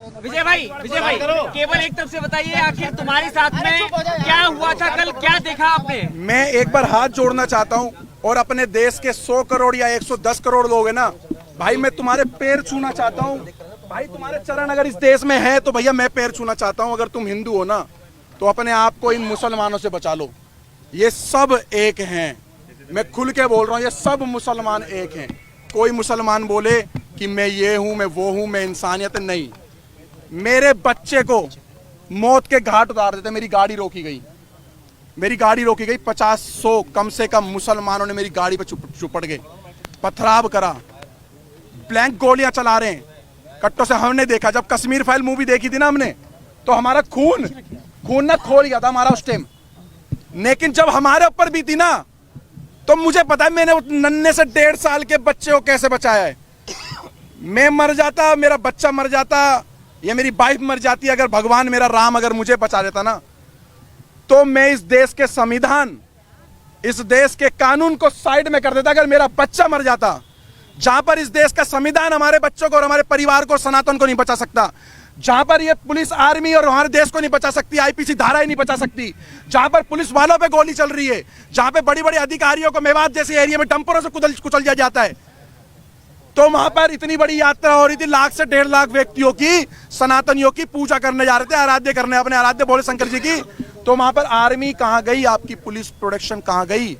विजय भाई केवल एक तरफ से बताइए, आखिर तुम्हारे साथ में क्या हुआ था कल, क्या देखा आपने? मैं एक बार हाथ जोड़ना चाहता हूं और अपने देश के 100 करोड़ या 110 करोड़ लोग हैं ना भाई, मैं तुम्हारे पैर छूना चाहता हूं भाई। तुम्हारे चरण अगर इस देश में है तो भैया मैं पैर छूना चाहता हूं। अगर तुम हिंदू हो ना तो अपने आप को इन मुसलमानों से बचा लो। ये सब एक हैं, मैं खुल के बोल रहा हूं, ये सब मुसलमान एक हैं। कोई मुसलमान बोले कि मैं ये हूं, मैं वो हूं, मैं इंसानियत नहीं। मेरे बच्चे को मौत के घाट उतार देते। मेरी गाड़ी रोकी गई, 50-100 कम से कम मुसलमानों ने मेरी गाड़ी पे चुपड़ गए, पथराव करा, ब्लैंक गोलियां चला रहे हैं कट्टों से। हमने देखा जब कश्मीर फाइल मूवी देखी थी ना हमने, तो हमारा खून ना खोल गया था हमारा उस टाइम। लेकिन जब हमारे ऊपर भी थी ना, तो मुझे पता है मैंने उस नन्हे से 1.5 साल के बच्चे को कैसे बचाया है। मैं मर जाता, मेरा बच्चा मर जाता, या मेरी वाइफ मर जाती, अगर भगवान मेरा राम अगर मुझे बचा देता ना, तो मैं इस देश के संविधान, इस देश के कानून को साइड में कर देता। अगर मेरा बच्चा मर जाता, जहां पर इस देश का संविधान हमारे बच्चों को और हमारे परिवार को, सनातन को नहीं बचा सकता, जहां पर ये पुलिस आर्मी और हमारे देश को नहीं बचा सकती, आईपीसी धारा ही नहीं बचा सकती, जहां पर पुलिस वालों पे गोली चल रही है, जहां पे बड़ी बड़ी अधिकारियों को मेवात जैसे एरिया में डंपरों से कुचल दिया जाता है, तो वहां पर इतनी बड़ी यात्रा हो रही थी, 1 लाख से 1.5 लाख व्यक्तियों की, सनातनियों की पूजा करने जा रहे थे, आराध्य करने, अपने आराध्य भोले शंकर जी की। तो वहां पर आर्मी कहां गई, आपकी पुलिस प्रोटेक्शन कहां गई?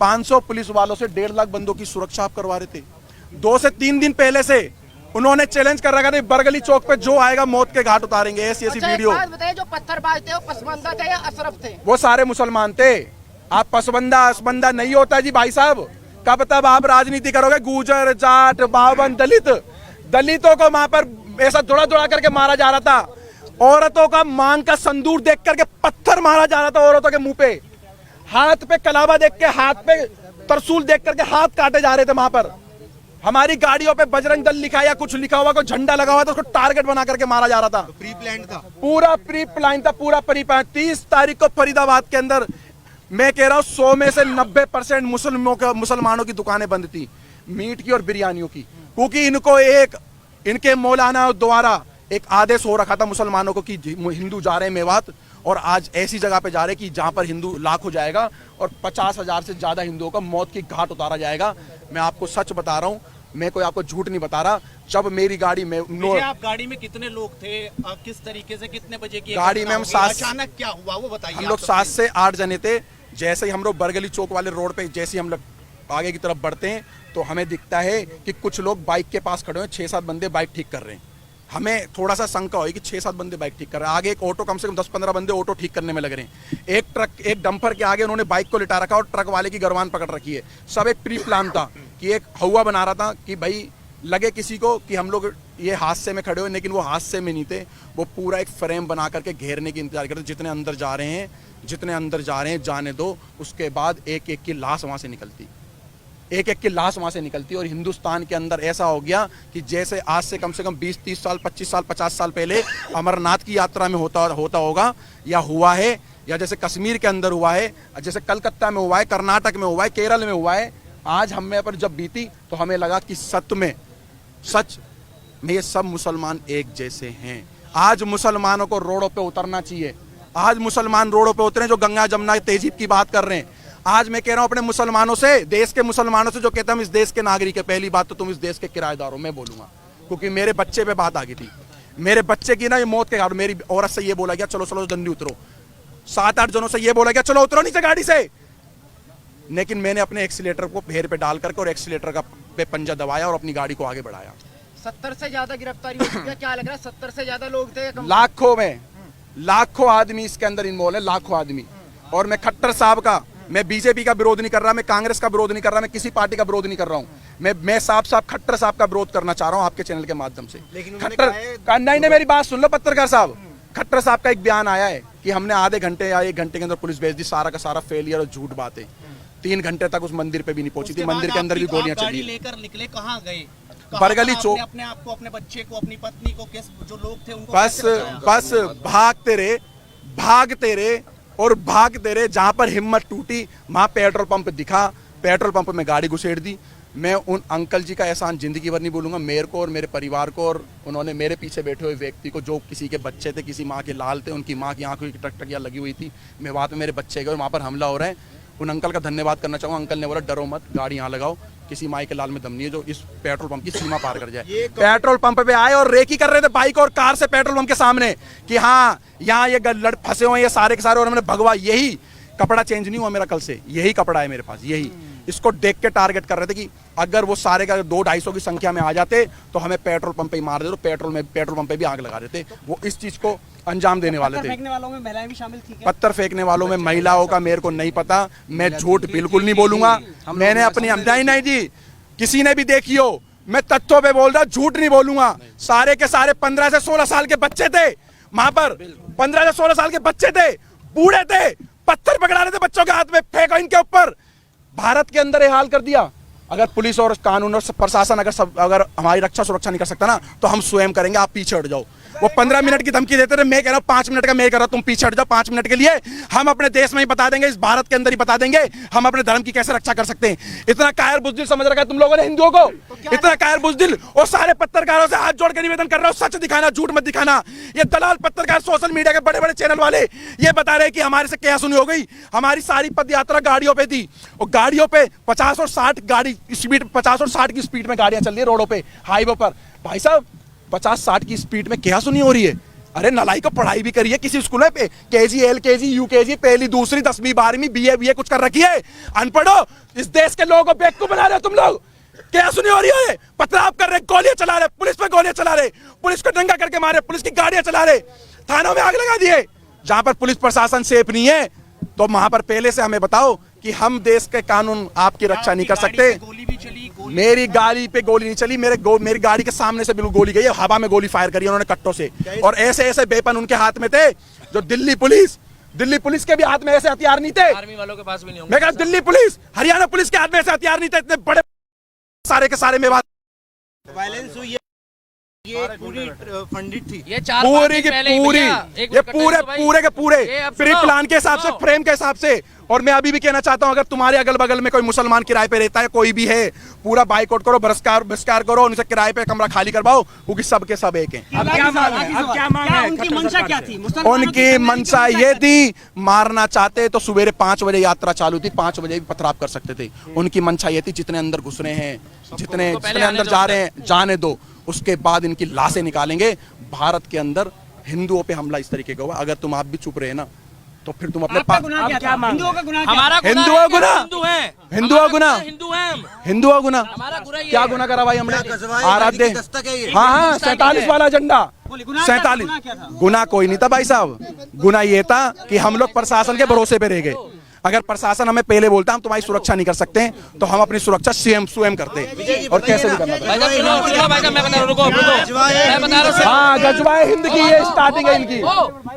500 पुलिस वालों से 1.5 लाख बंदों की सुरक्षा आप करवा रहे थे। 2 से 3 दिन पहले से उन्होंने चैलेंज कर रखा था, बरगली चौक पे जो आएगा मौत के घाट उतारेंगे। ऐसी वीडियो बताइए, जो पत्थरबाज थे वो पसबंदा थे या अशरफ थे? वो सारे मुसलमान थे। आप पसबंदा असबंदा नहीं होता जी भाई साहब। कब तब आप राजनीति करोगे? गुजर, जाट, बावन, दलितों को वहां पर ऐसा दौड़ा करके मारा जा रहा था। औरतों का मांग का संदूर देख करके पत्थर मारा जा रहा था औरतों के मुंह पे। हाथ पे कलावा देख के, हाथ पे तरसूल देख करके हाथ काटे जा रहे थे वहां पर। हमारी गाड़ियों पे बजरंग दल लिखा या कुछ लिखा हुआ, कोई झंडा लगा हुआ था, उसको टारगेट बना करके मारा जा रहा था। प्री प्लान था, पूरा प्री प्लान था, पूरा प्री प्लान। 30 तारीख को फरीदाबाद के अंदर, मैं कह रहा हूं 100 में से 90% मुसलमानों की दुकानें बंद थी, मीट की और बिरयानियों की, क्योंकि इनको इनके मौलाना द्वारा एक आदेश हो रखा था मुसलमानों को कि हिंदू जा रहे हैं मेवात, और आज ऐसी जगह पे जा रहे कि जहां पर हिंदू लाख हो जाएगा और 50,000 से ज्यादा हिंदुओं का मौत की घाट उतारा जाएगा। मैं आपको सच बता रहा हूं, मैं कोई आपको झूठ नहीं बता रहा। जब मेरी गाड़ी में आप गाड़ी में कितने लोग थे, किस तरीके से, कितने बजे की गाड़ी में हम 7, अचानक क्या हुआ वो बताइए। हम लोग 7 से 8 जने थे। जैसे ही हम लोग बरगली चौक वाले रोड पे जैसे ही हम लोग आगे की तरफ बढ़ते हैं, तो हमें दिखता है कि कुछ लोग बाइक के पास खड़े हैं, 6-7 बंदे बाइक ठीक कर रहे हैं। हमें थोड़ा सा शंका हुई कि 6-7 बंदे बाइक ठीक कर रहे हैं। आगे एक ऑटो, कम से कम 10-15 बंदे ऑटो ठीक करने में लग रहे हैं। एक ट्रक, एक डंपर के आगे उन्होंने बाइक को लिटा रखा और ट्रक वाले की गर्वान पकड़ रखी है। सब एक प्री प्लान था कि एक हवा बना रहा था कि भाई लगे किसी को कि हम लोग ये हादसे में खड़े हुए, लेकिन वो हादसे में नहीं थे। वो पूरा एक फ्रेम बना करके घेरने की इंतजार करते, जितने अंदर जा रहे हैं जाने दो। उसके बाद एक एक की लाश वहां से निकलती, और हिंदुस्तान के अंदर ऐसा हो गया कि जैसे आज से कम 20-30 साल, 25 साल, 50 साल पहले अमरनाथ की यात्रा में होता होगा या हुआ है, या जैसे कश्मीर के अंदर हुआ है, जैसे कलकत्ता में हुआ है, कर्नाटक में हुआ है, केरल में हुआ है। आज हमें पर जब बीती तो हमें लगा कि सच में ये सब मुसलमान एक जैसे हैं। आज मुसलमानों को रोडों पे उतरना चाहिए। आज मुसलमान रोडों पे उतरे जो गंगा जमुना तहजीब की बात कर रहे हैं। आज मैं कह रहा हूं अपने मुसलमानों से, देश के मुसलमानों से जो कहते हैं हम इस देश के नागरिक है, पहली बात तो तुम इस देश के किराएदार हो, मैं बोलूंगा, क्योंकि मेरे बच्चे पे बात आ गई थी। मेरे बच्चे की ना ये मौत के घाट, मेरी औरत से ये बोला गया चलो जल्दी उतरो, 7-8 जनों से ये बोला गया चलो उतरो नीचे गाड़ी से। लेकिन मैंने अपने एक्सीलेटर को पैर पे डाल करके और एक्सीलेटर का पे पंजा दबाया और अपनी गाड़ी को आगे बढ़ाया। 70 से ज्यादा गिरफ्तारी हो चुकी है, क्या लग रहा है? 70 से ज्यादा लोग थे, लाखों आदमी इसके अंदर इन्वॉल्व है, लाखों आदमी। और मैं खट्टर साहब का, मैं बीजेपी का विरोध नहीं कर रहा, मैं कांग्रेस का विरोध नहीं कर रहा, मैं किसी पार्टी का विरोध नहीं कर रहा हूं। मैं साफ खट्टर साहब का विरोध करना चाह रहा हूं आपके चैनल के माध्यम से। खट्टर नहीं, मेरी बात सुन लो पत्रकार साहब। खट्टर साहब का एक बयान आया है कि हमने आधे घंटे या 1 घंटे के अंदर पुलिस भेज दी, सारा का सारा फेलियर और झूठ बात है। 3 घंटे तक उस मंदिर पे भी नहीं पहुंची थी, मंदिर के अंदर भी गोलियां चली। लेकर निकले, कहाँ गए? बरगली चौक। अपने आप को, अपने बच्चे को, अपनी पत्नी को, जो लोग थे उनको बस भागते रहे। जहां पर हिम्मत टूटी वहां पेट्रोल पंप दिखा, पेट्रोल पंप में गाड़ी घुसेड़ दी। मैं उन अंकल जी का एहसान जिंदगी भर नहीं भूलूंगा, मेरे को और मेरे परिवार को, और उन्होंने मेरे पीछे बैठे हुए व्यक्ति को, जो किसी के बच्चे थे, किसी माँ के लाल थे, उनकी माँ की आंखों की टकटकियाँ लगी हुई थी, मैं बात में मेरे बच्चे गए और वहाँ पर हमला हो रहा है। उन अंकल का धन्यवाद करना चाहूँगा। अंकल ने बोला डरो मत, गाड़ी यहाँ लगाओ, किसी माई के लाल में दम नहीं है जो इस पेट्रोल पंप की सीमा पार कर जाए। पेट्रोल पंप पे आए और रेकी कर रहे थे बाइक और कार से पेट्रोल पंप के सामने कि हाँ यहाँ ये लड़ फंसे हुए हैं ये सारे के सारे, और मैंने भगवा, यही कपड़ा चेंज नहीं हुआ मेरा कल से, यही कपड़ा है मेरे पास, यही। इसको देख के टारगेट कर रहे थे कि अगर वो सारे का 200-250 की संख्या में आ जाते तो हमें पेट्रोल पंप पे ही मार देते, पेट्रोल पंप पे भी आग लगा देते। वो इस चीज को अंजाम देने वाले थे। फेंकने वालों में महिलाएं भी शामिल थी क्या? पत्थर फेंकने वालों में महिलाओं का मेरे को नहीं पता, मैं झूठ बिल्कुल नहीं बोलूंगा। मैंने अपनी नहीं जी, किसी ने भी देखी हो, मैं तथ्यों पे बोल रहा, झूठ नहीं बोलूंगा। सारे के सारे 15 से 16 साल के बच्चे थे वहां पर, 15 से 16 साल के बच्चे थे, बूढ़े थे, पत्थर पकड़ा रहे थे बच्चों के हाथ में, फेंको इनके ऊपर। भारत के अंदर ये हाल कर दिया। अगर पुलिस और कानून और प्रशासन अगर हमारी रक्षा सुरक्षा नहीं कर सकता ना, तो हम स्वयं करेंगे, आप पीछे हट जाओ। वो 15 मिनट की धमकी देते थे, मैं कह रहा हूँ 5 मिनट का मैं कह रहा हूँ, तुम पीछे हट जाओ 5 मिनट के लिए। हम अपने देश में ही बता देंगे, इस भारत के अंदर ही बता देंगे हम अपने धर्म की कैसे रक्षा कर सकते हैं। इतना कायर बुजदिल समझ रखा है तुम लोगों ने हिंदुओं को, इतना कायर बुजदिल। और सारे पत्रकारों से हाथ जोड़ के निवेदन कर रहा हूँ, सच दिखाना, झूठ मत दिखाना। ये दलाल पत्रकार, सोशल मीडिया के बड़े बड़े चैनल वाले ये बता रहे कि हमारे से क्या सुनी हो गई। हमारी सारी पद यात्रा गाड़ियों पे थी, और गाड़ियों पे 50 और 60 गाड़ी स्पीड, 50 और 60 की स्पीड में गाड़ियां चल रही है रोडों पे, हाईवे पर। भाई साहब 50-60 की स्पीड में क्या सुनी हो रही है? अरे नलाई को पढ़ाई भी करिए किसी स्कूल में, केजी, एलकेजी, यूकेजी, पहली, दूसरी, 10वीं, 12वीं, बीए कुछ कर रखी है। अनपढ़ो, इस देश के लोगों को बेवकूफ बना रहे हो तुम लोग। क्या सुनी हो रही है? पथराव कर रहे, गोलियां चला रहे, पुलिस पे गोलियां चला रहे, पुलिस को दंगा करके मारे, पुलिस की गाड़ियां चला रहे, थानों में आग लगा दिए। जहां पर पुलिस प्रशासन सेफ नहीं है, तो वहां पर पहले से हमें बताओ कि हम देश के कानून आपकी रक्षा नहीं कर सकते। गोली भी चली, मेरी गाड़ी पे गोली नहीं चली, मेरी गाड़ी के सामने से बिल्कुल गोली गई है, हवा में गोली फायर करी उन्होंने कट्टों से। और ऐसे ऐसे वेपन उनके हाथ में थे, जो दिल्ली पुलिस के भी हाथ में ऐसे हथियार नहीं थे। आर्मी वालों के पास भी नहीं होंगे। मैं कहा दिल्ली पुलिस, हरियाणा पुलिस के हाथ में ऐसे हथियार नहीं थे, इतने बड़े सारे के सारे में बात। वायलेंस हुई है, ये पूरी फंडित थी, ये 4 पूरी की पूरी, ये पूरे के पूरे प्री प्लान के हिसाब से, फ्रेम के हिसाब से। और मैं अभी भी कहना चाहता हूं, अगर तुम्हारे अगल बगल में कोई मुसलमान किराए पे रहता है, कोई भी है, पूरा बाइकआउट करो, बहिष्कार करो, उनसे किराए पे कमरा खाली करवाओ, क्योंकि सबके सब एक हैं। अब क्या मांग है? उनकी मंशा क्या थी? उनकी मंशा ये थी, मारना चाहते तो सवेरे 5 बजे यात्रा चालू थी, 5 बजे भी पथराव कर सकते थे। उनकी मंशा ये थी, जितने अंदर घुस रहे हैं, जितने अंदर जा रहे हैं, जाने दो, उसके बाद इनकी लाशें निकालेंगे। भारत के अंदर हिंदुओं पे हमला इस तरीके का हुआ। अगर तुम आप भी चुप रहे ना, तो फिर तुम अपने हिंदुओं का गुनाह क्या? हिंदुओं हिंदुओं गुनाह, हिंदुओं गुनाह, हिंदुओं गुनाह, हिंदुओं गुनाह, क्या गुनाह करा भाई हमने? आराध्य, हाँ 47 वाला झंडा, 47 गुनाह कोई नहीं था भाई साहब। गुनाह ये था कि हम लोग प्रशासन के भरोसे पे रह गए। अगर प्रशासन हमें पहले बोलता हम तुम्हारी सुरक्षा नहीं कर सकते, तो हम अपनी सुरक्षा स्वयं करते, और कैसे भी करना पड़ता। हाँ, गजवाए हिंद की ये स्टार्टिंग है इनकी,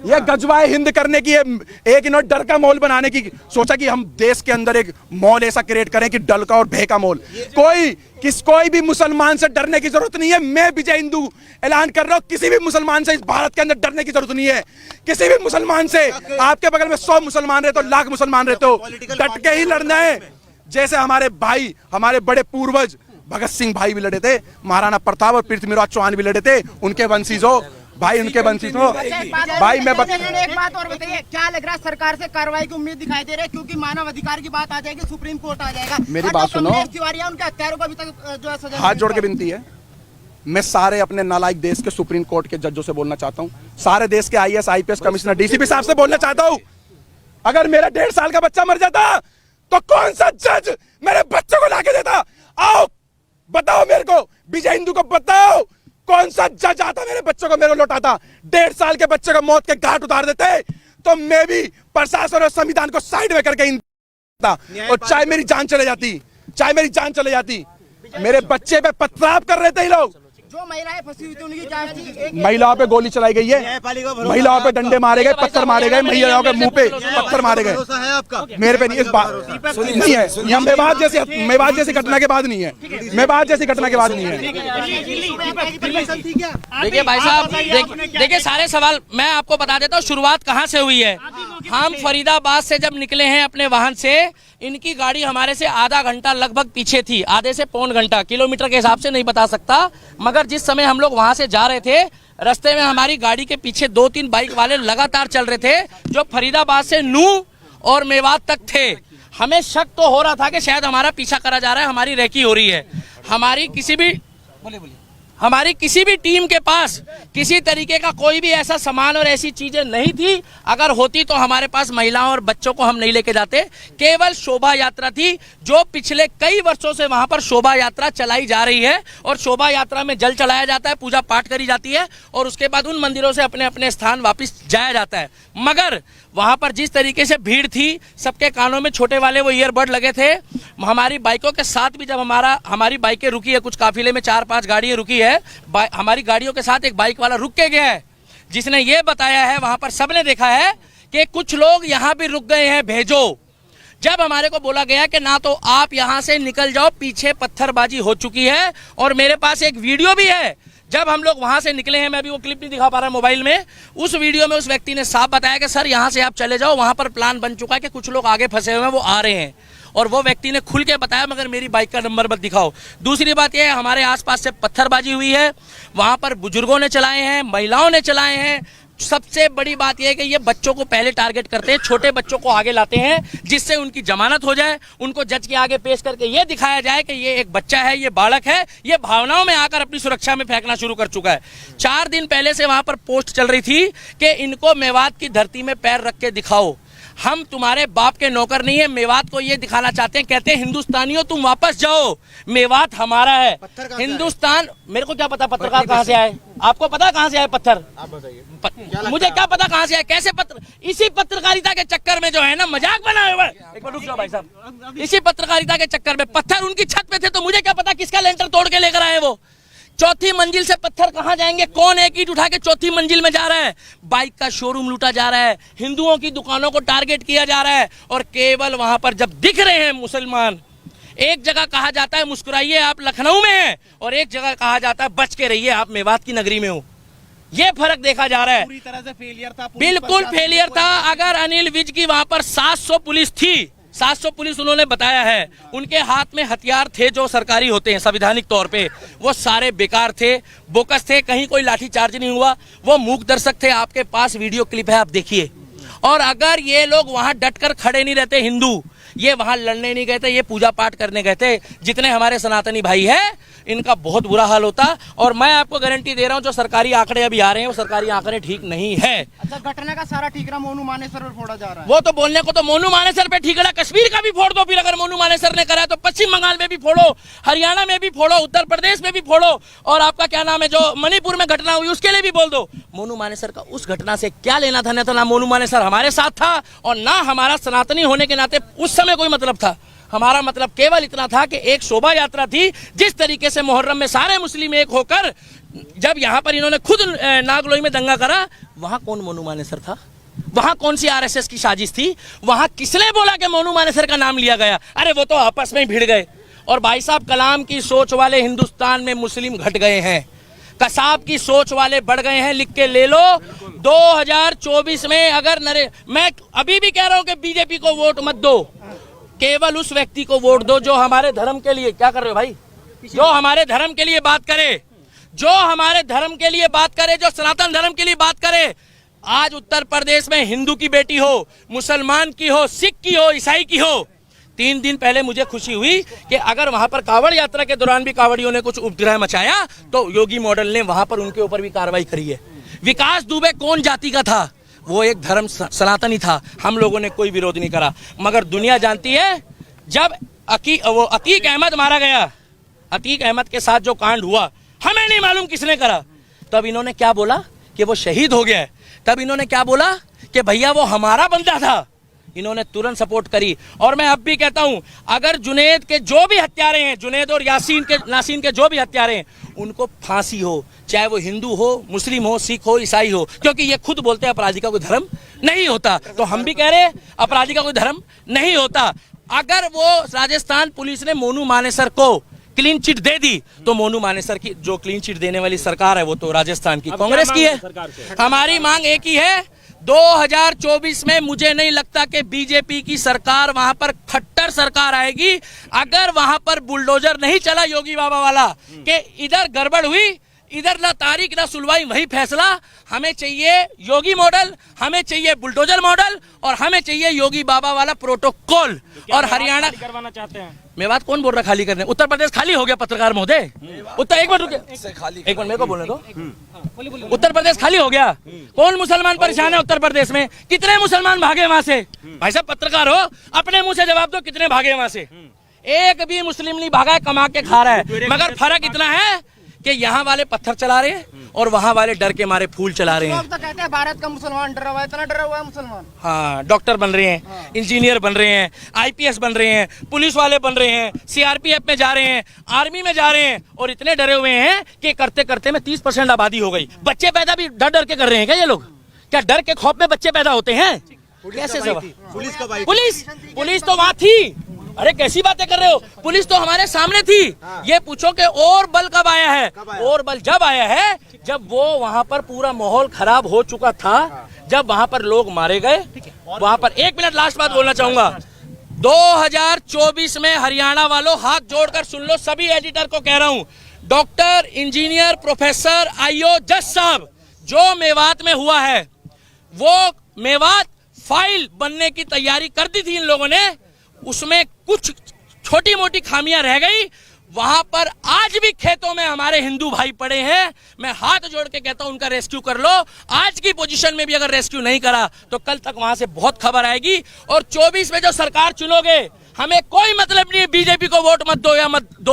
ये गजवाए हिंद करने की, एक इन्होंने डर का माहौल बनाने की सोचा कि हम देश के अंदर एक माहौल ऐसा क्रिएट करें कि डर का और भय का माहौल। कोई भी मुसलमान से डरने की जरूरत नहीं है। मैं विजय हिंदू ऐलान कर रहा हूँ, किसी भी मुसलमान से इस भारत के अंदर डरने की जरूरत नहीं है। किसी भी मुसलमान से, आपके बगल में 100 मुसलमान रहते हो, लाख मुसलमान रहते हो, डट के ही लड़ना है। जैसे हमारे भाई, हमारे बड़े पूर्वज भगत सिंह भाई भी लड़े थे, महाराणा प्रताप और पृथ्वीराज चौहान भी लड़े थे, उनके वंशीज हो भाई, उनके वंशीज हो भाई। मैं एक बात और बताइए, क्या लग रहा है सरकार से कार्रवाई की उम्मीद दिखाई दे रही है? क्योंकि मानव अधिकार की बात आ जाएगी, सुप्रीम कोर्ट आ जाएगा। मेरी बात सुनो, उनके हत्यारों को अभी तक जो है सजा। हाथ जोड़ के विनती है, मैं सारे अपने नालायक देश के सुप्रीम कोर्ट के जजों से बोलना चाहता हूँ, सारे देश के IAS IPS कमिश्नर DCP साहब से बोलना चाहता हूँ, अगर मेरा 1.5 साल का बच्चा मर जाता तो कौन सा जज मेरे बच्चों को लाके देता? आओ बताओ मेरे को, विजय हिंदू को बताओ, कौन सा जज आता मेरे बच्चों को मेरे को लौटाता? 1.5 साल के बच्चे को मौत के घाट उतार देते, तो मैं भी प्रशासन और संविधान को साइड में करके और चाहे मेरी जान चले जाती, मेरे बच्चे पे पथराव कर रहे थे ये लोग, जो महिलाएं फंसी हुई थी उनकी जांच महिलाओं पे गोली चलाई गई है, महिलाओं पे डंडे मारे गए, पत्थर मारे गए, महिलाओं के मुंह पे पत्थर मारे गए। भरोसा है आपका? मेरे पे नहीं, इस बात नहीं है। यह मेवात जैसी घटना के बाद नहीं है, मेवात जैसी घटना के बाद नहीं है। देखिए भाई साहब, देखिए सारे सवाल मैं आपको बता देता हूँ शुरुआत कहाँ से हुई है। हम फरीदाबाद से जब निकले हैं अपने वाहन से, इनकी गाड़ी हमारे से आधा घंटा लगभग पीछे थी, आधे से पौन घंटा, किलोमीटर के हिसाब से नहीं बता सकता, मगर जिस समय हम लोग वहां से जा रहे थे, रास्ते में हमारी गाड़ी के पीछे 2-3 बाइक वाले लगातार चल रहे थे जो फरीदाबाद से नूह और मेवात तक थे। हमें शक तो हो रहा था कि शायद हमारा पीछा करा जा रहा है, हमारी रेकी हो रही है। हमारी किसी भी टीम के पास किसी तरीके का कोई भी ऐसा सामान और ऐसी चीजें नहीं थी। अगर होती तो हमारे पास महिलाओं और बच्चों को हम नहीं लेके जाते। केवल शोभा यात्रा थी जो पिछले कई वर्षों से वहां पर शोभा यात्रा चलाई जा रही है, और शोभा यात्रा में जल चढ़ाया जाता है, पूजा पाठ करी जाती है, और उसके बाद उन मंदिरों से अपने अपने स्थान वापस जाया जाता है। मगर वहां पर जिस तरीके से भीड़ थी, सबके कानों में छोटे वाले वो ईयरबड लगे थे। हमारी बाइकों के साथ भी जब हमारी बाइकें रुकी है, कुछ काफिले में 4-5 गाड़ियां रुकी है, हमारी गाड़ियों के साथ एक बाइक वाला रुक के गया है, जिसने ये बताया है, वहां पर सबने देखा है कि कुछ लोग यहाँ भी रुक गए हैं, भेजो। जब हमारे को बोला गया कि ना तो आप यहां से निकल जाओ, पीछे पत्थरबाजी हो चुकी है, और मेरे पास एक वीडियो भी है जब हम लोग वहां से निकले हैं, मैं अभी वो क्लिप नहीं दिखा पा रहा मोबाइल में। उस वीडियो में उस व्यक्ति ने साफ बताया कि सर यहां से आप चले जाओ, वहां पर प्लान बन चुका है कि कुछ लोग आगे फंसे हुए हैं, वो आ रहे हैं, और वो व्यक्ति ने खुल के बताया मगर मेरी बाइक का नंबर मत दिखाओ। दूसरी बात यह है, हमारे आसपास से पत्थरबाजी हुई है, वहां पर बुजुर्गों ने चलाए हैं, महिलाओं ने चलाए हैं। सबसे बड़ी बात यह है कि ये बच्चों को पहले टारगेट करते हैं, छोटे बच्चों को आगे लाते हैं, जिससे उनकी जमानत हो जाए, उनको जज के आगे पेश करके ये दिखाया जाए कि ये एक बच्चा है, ये बालक है, ये भावनाओं में आकर अपनी सुरक्षा में फेंकना शुरू कर चुका है। 4 दिन पहले से वहां पर पोस्ट चल रही थी कि इनको मेवात की धरती में पैर रख के दिखाओ, हम तुम्हारे बाप के नौकर नहीं है। मेवात को ये दिखाना चाहते हैं, कहते हैं हिंदुस्तानियों तुम वापस जाओ, मेवात हमारा है। हिंदुस्तान, मेरे को क्या पता पत्रकार कहाँ से आए, आपको पता कहाँ से आए पत्थर? आप बताइए। मुझे क्या पता कहाँ से आए, कैसे पत्र, इसी पत्रकारिता के चक्कर में जो है ना मजाक बनाए हुए। एक बार रुक जाओ भाई साहब, इसी पत्रकारिता के चक्कर में पत्थर उनकी छत पे थे, तो मुझे क्या पता किसका लेंटर तोड़ के लेकर आए वो। चौथी मंजिल से पत्थर कहां जाएंगे, कौन एक ईंट उठा के चौथी मंजिल में जा रहा है? बाइक का शोरूम लूटा जा रहा है, हिंदुओं की दुकानों को टारगेट किया जा रहा है, और केवल वहां पर जब दिख रहे हैं मुसलमान, एक जगह कहा जाता है मुस्कुराइए आप लखनऊ में हैं, और एक जगह कहा जाता है बच के रहिए आप मेवात की नगरी में हो। ये फर्क देखा जा रहा है। पूरी तरह से फेलियर था, बिल्कुल फेलियर था। अगर अनिल विज की वहां पर 700 पुलिस थी, 700 पुलिस उन्होंने बताया है, उनके हाथ में हथियार थे जो सरकारी होते हैं संवैधानिक तौर पे, वो सारे बेकार थे, बोकस थे, कहीं कोई लाठीचार्ज नहीं हुआ, वो मूक दर्शक थे। आपके पास वीडियो क्लिप है, आप देखिए। और अगर ये लोग वहां डटकर खड़े नहीं रहते, हिंदू ये वहां लड़ने नहीं गए थे, ये पूजा पाठ करने गए थे, जितने हमारे सनातनी भाई हैं इनका बहुत बुरा हाल होता। और मैं आपको गारंटी दे रहा हूं जो सरकारी आंकड़े अभी आ रहे हैं वो सरकारी आंकड़े ठीक नहीं है। अच्छा, घटना का सारा ठीकरा मोनू मानेसर पर फोड़ा जा रहा है। वो तो बोलने को तो मोनू मानेसर पे ठीकरा कश्मीर का भी फोड़ दो, फिर अगर मोनू मानेसर ने करा तो पश्चिम बंगाल में भी फोड़ो, हरियाणा में भी फोड़ो, उत्तर प्रदेश में भी फोड़ो, और आपका क्या नाम है जो मणिपुर में घटना हुई उसके लिए भी बोल दो। मोनू मानेसर का उस घटना से क्या लेना था? ना मोनू मानेसर हमारे साथ था और ना हमारा सनातनी होने के नाते उस समय कोई मतलब था। हमारा मतलब केवल इतना था कि एक शोभा यात्रा थी, जिस तरीके से मुहर्रम में सारे मुस्लिम एक होकर जब यहाँ पर इन्होंने खुद नागलोई में दंगा करा, वहां कौन मोनू मानेसर था? वहां कौन सी आरएसएस की साजिश थी? वहां किसने बोला कि मोनू मानेसर का नाम लिया गया? अरे वो तो आपस में ही भिड़ गए। और भाई साहब, कलाम की सोच वाले हिंदुस्तान में मुस्लिम घट गए हैं, कसाब की सोच वाले बढ़ गए हैं। लिख के ले लो, 2024 में अगर मैं अभी भी कह रहा हूं कि बीजेपी को वोट मत दो, केवल उस व्यक्ति को वोट दो जो हमारे धर्म के लिए, क्या कर रहे हो भाई, जो हमारे धर्म के लिए बात करे, जो हमारे धर्म के लिए बात करे, जो सनातन धर्म के लिए बात करे। आज उत्तर प्रदेश में हिंदू की बेटी हो, मुसलमान की हो, सिख की हो, ईसाई की हो, 3 दिन पहले मुझे खुशी हुई कि अगर वहां पर कावड़ यात्रा के दौरान भी कावड़ियों ने कुछ उपद्रव मचाया तो योगी मॉडल ने वहां पर उनके ऊपर भी कार्रवाई करी है। विकास दुबे कौन जाति का था? वो एक धर्म सनातनी था, हम लोगों ने कोई विरोध नहीं करा। मगर दुनिया जानती है, जब अतीक अहमद मारा गया, अतीक अहमद के साथ जो कांड हुआ, हमें नहीं मालूम किसने करा, तब इन्होंने क्या बोला कि वो शहीद हो गया है। तब इन्होंने क्या बोला कि भैया वो हमारा बंदा था। इन्होंने तुरंत सपोर्ट करी। और मैं अब भी कहता हूं, अगर जुनेद के जो भी हत्यारे हैं, जुनेद और नासीन के जो भी हत्यारे हैं, उनको फांसी हो, चाहे वो हिंदू हो, मुस्लिम हो, सिख हो, ईसाई हो, क्योंकि ये खुद बोलते हैं अपराधी का कोई धर्म नहीं होता। तो हम भी कह रहे हैं अपराधी का कोई धर्म नहीं होता। अगर वो राजस्थान पुलिस ने मोनू मानेसर को क्लीन चिट दे दी, तो मोनू मानेसर की जो क्लीन चिट देने वाली सरकार है वो तो राजस्थान की कांग्रेस की है। हमारी मांग एक ही है, 2024 में मुझे नहीं लगता कि बीजेपी की सरकार वहां पर खट्टर सरकार आएगी। अगर वहां पर बुलडोजर नहीं चला योगी बाबा वाला कि इधर गड़बड़ हुई, इधर ना तारीख ना सुनवाई, वही फैसला। हमें चाहिए योगी मॉडल, हमें चाहिए बुलडोजर मॉडल, और हमें चाहिए योगी बाबा वाला प्रोटोकॉल। और हरियाणा करवाना चाहते हैं। मेवात कौन बोल रहा खाली करने? उत्तर प्रदेश खाली हो गया पत्रकार महोदय। उत्तर एक मिनट रुकिए, एक मिनट मेरे को बोलने दो। उत्तर प्रदेश खाली हो गया। कौन मुसलमान परेशान है उत्तर प्रदेश में? कितने मुसलमान भागे वहां से? भाई साहब पत्रकार हो, अपने मुंह से जवाब दो, कितने भागे वहां से? एक भी मुस्लिम नहीं भागा है, कमा के खा रहा है। मगर फर्क इतना है कि यहाँ वाले पत्थर चला रहे हैं और वहाँ वाले डर के मारे फूल चला रहे हैं। लोग तो कहते हैं भारत का मुसलमान डरा हुआ है, इतना डरा हुआ है मुसलमान। हाँ, डॉक्टर बन रहे हैं, इंजीनियर बन रहे हैं, आईपीएस बन रहे हैं, पुलिस वाले बन रहे हैं, सीआरपीएफ में जा रहे हैं, आर्मी में जा रहे हैं, और इतने डरे हुए हैं कि करते करते में 30% आबादी हो गई। बच्चे पैदा भी डर डर के कर रहे हैं क्या ये लोग? क्या डर के खौफ में बच्चे पैदा होते हैं? कैसे पुलिस कब आई? पुलिस तो वहां थी। अरे कैसी बातें कर रहे हो? पुलिस तो हमारे सामने थी। ये पूछो कि और बल कब आया है? और बल जब आया है जब वो वहां पर पूरा माहौल खराब हो चुका था, जब वहां पर लोग मारे गए। वहां पर एक मिनट लास्ट बात बोलना चाहूंगा, 2024 में हरियाणा वालों हाथ जोड़कर सुन लो, सभी एडिटर को कह रहा हूं, डॉक्टर, इंजीनियर, प्रोफेसर, आईओ, जज साहब, जो मेवात में हुआ है वो मेवात फाइल बनने की तैयारी कर दी थी इन लोगों ने, उसमें कुछ छोटी मोटी खामियां रह गई। वहां पर आज भी खेतों में हमारे हिंदू भाई पड़े हैं। मैं हाथ जोड़ के कहता हूं उनका रेस्क्यू कर लो। आज की पोजीशन में भी अगर रेस्क्यू नहीं करा तो कल तक वहां से बहुत खबर आएगी। और 24 में जो सरकार चुनोगे, हमें कोई मतलब नहीं है बीजेपी को वोट मत दो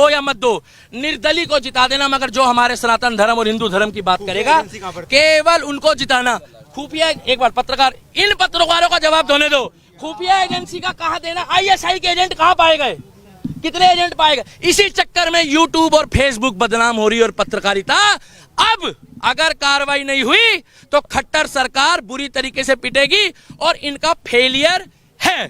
या मत दो, निर्दलीय को जिता देना। मगर जो हमारे सनातन धर्म और हिंदू धर्म की बात करेगा, केवल उनको जिताना। खुफिया, एक बार पत्रकार, इन पत्रकारों का जवाब देने दो, खुफिया एजेंसी का कहां देना? आईएसआई के एजेंट कहां पाए गए? कितने एजेंट पाए गए? इसी चक्कर में यूट्यूब और फेसबुक बदनाम हो रही है और पत्रकारिता। अब अगर कार्रवाई नहीं हुई तो खट्टर सरकार बुरी तरीके से पिटेगी और इनका फेलियर है।